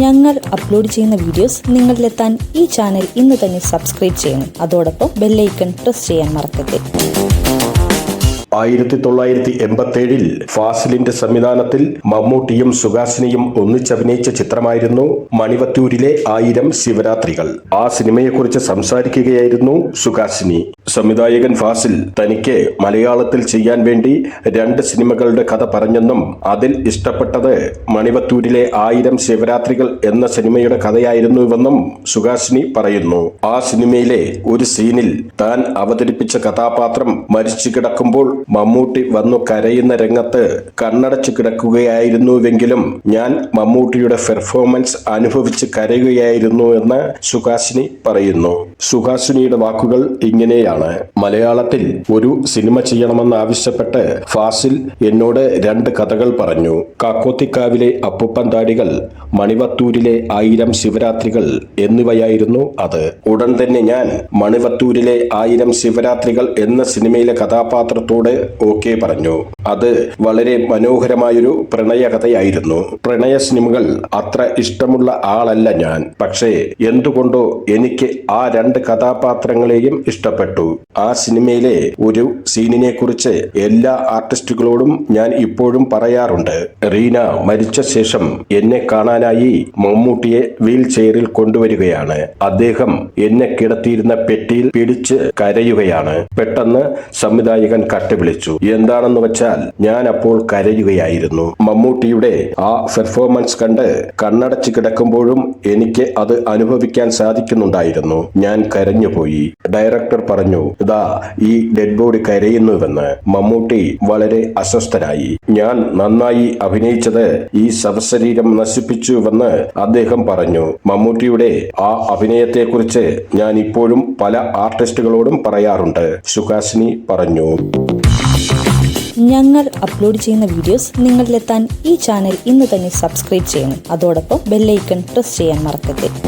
ഞങ്ങൾ അപ്ലോഡ് ചെയ്യുന്ന വീഡിയോസ് നിങ്ങളിലെത്താൻ ഈ ചാനൽ ഇന്ന് തന്നെ സബ്സ്ക്രൈബ് ചെയ്യണം. അതോടൊപ്പം ബെല്ലൈക്കൺ പ്രസ് ചെയ്യാൻ മറക്കരുത്. 1987 ഫാസിലിന്റെ സംവിധാനത്തിൽ മമ്മൂട്ടിയും സുഹാസിനിയും ഒന്നിച്ചഭിനയിച്ച ചിത്രമായിരുന്നു മണിവത്തൂരിലെ 1000 ശിവരാത്രികൾ. ആ സിനിമയെക്കുറിച്ച് സംസാരിക്കുകയായിരുന്നു സുഹാസിനി. സംവിധായകൻ ഫാസിൽ തനിക്ക് മലയാളത്തിൽ ചെയ്യാൻ വേണ്ടി 2 സിനിമകളുടെ കഥ പറഞ്ഞെന്നും അതിൽ ഇഷ്ടപ്പെട്ടത് മണിവത്തൂരിലെ 1000 ശിവരാത്രികൾ എന്ന സിനിമയുടെ കഥയായിരുന്നുവെന്നും സുഹാസിനി പറയുന്നു. ആ സിനിമയിലെ ഒരു സീനിൽ താൻ അവതരിപ്പിച്ച കഥാപാത്രം മരിച്ചു കിടക്കുമ്പോൾ മമ്മൂട്ടി വന്നു കരയുന്ന രംഗത്ത് കണ്ണടച്ചു കിടക്കുകയായിരുന്നുവെങ്കിലും ഞാൻ മമ്മൂട്ടിയുടെ പെർഫോമൻസ് അനുഭവിച്ച് കരയുകയായിരുന്നു എന്ന് സുഹാസിനി പറയുന്നു. സുഹാസിനിയുടെ വാക്കുകൾ ഇങ്ങനെയാണ്: മലയാളത്തിൽ ഒരു സിനിമ ചെയ്യണമെന്ന് ആവശ്യപ്പെട്ട് ഫാസിൽ എന്നോട് 2 കഥകൾ പറഞ്ഞു. കാക്കോത്തിക്കാവിലെ അപ്പുപ്പൻ താടികൾ, മണിവത്തൂരിലെ 1000 ശിവരാത്രികൾ എന്നിവയായിരുന്നു അത്. ഉടൻ തന്നെ ഞാൻ മണിവത്തൂരിലെ 1000 ശിവരാത്രികൾ എന്ന സിനിമയിലെ കഥാപാത്രത്തോട് ഓക്കെ പറഞ്ഞു. അത് വളരെ മനോഹരമായൊരു പ്രണയ കഥയായിരുന്നു. പ്രണയ സിനിമകൾ അത്ര ഇഷ്ടമുള്ള ആളല്ല ഞാൻ. പക്ഷേ എന്തുകൊണ്ടോ എനിക്ക് ആ 2 കഥാപാത്രങ്ങളെയും ഇഷ്ടപ്പെട്ടു. ആ സിനിമയിലെ ഒരു സീനിനെ കുറിച്ച് എല്ലാ ആർട്ടിസ്റ്റുകളോടും ഞാൻ ഇപ്പോഴും പറയാറുണ്ട്. റീന മരിച്ച ശേഷം എന്നെ കാണാനായി മമ്മൂട്ടിയെ വീൽ ചെയറിൽ കൊണ്ടുവരികയാണ്. അദ്ദേഹം എന്നെ കിടത്തിയിരുന്ന പെട്ടിയിൽ പിടിച്ച് കരയുകയാണ്. പെട്ടെന്ന് സംവിധായകൻ കട്ടുവിളിച്ചു. എന്താണെന്ന് വെച്ചാൽ ഞാൻ അപ്പോൾ കരയുകയായിരുന്നു. മമ്മൂട്ടിയുടെ ആ പെർഫോമൻസ് കണ്ട് കണ്ണടച്ചു കിടക്കുമ്പോഴും എനിക്ക് അത് അനുഭവിക്കാൻ സാധിക്കുന്നുണ്ടായിരുന്നു. ഞാൻ കരഞ്ഞുപോയി. ഡയറക്ടർ പറഞ്ഞു, ഇതാ ഈ ഡെഡ് ബോഡി കരയുന്നുവെന്ന്. മമ്മൂട്ടി വളരെ അസ്വസ്ഥനായി. ഞാൻ നന്നായി അഭിനയിച്ചത് ഈ ശവശരീരം നശിപ്പിച്ചുവെന്ന് അദ്ദേഹം പറഞ്ഞു. മമ്മൂട്ടിയുടെ ആ അഭിനയത്തെക്കുറിച്ച് ഞാൻ ഇപ്പോഴും പല ആർട്ടിസ്റ്റുകളോടും പറയാറുണ്ട്, സുഹാസിനി പറഞ്ഞു. ഞങ്ങൾ അപ്ലോഡ് ചെയ്യുന്ന വീഡിയോസ് നിങ്ങളിലെത്താൻ ഈ ചാനൽ ഇന്ന് തന്നെ സബ്സ്ക്രൈബ് ചെയ്യണം. അതോടൊപ്പം ബെല്ലൈക്കൺ പ്രസ് ചെയ്യാൻ മറക്കരുത്.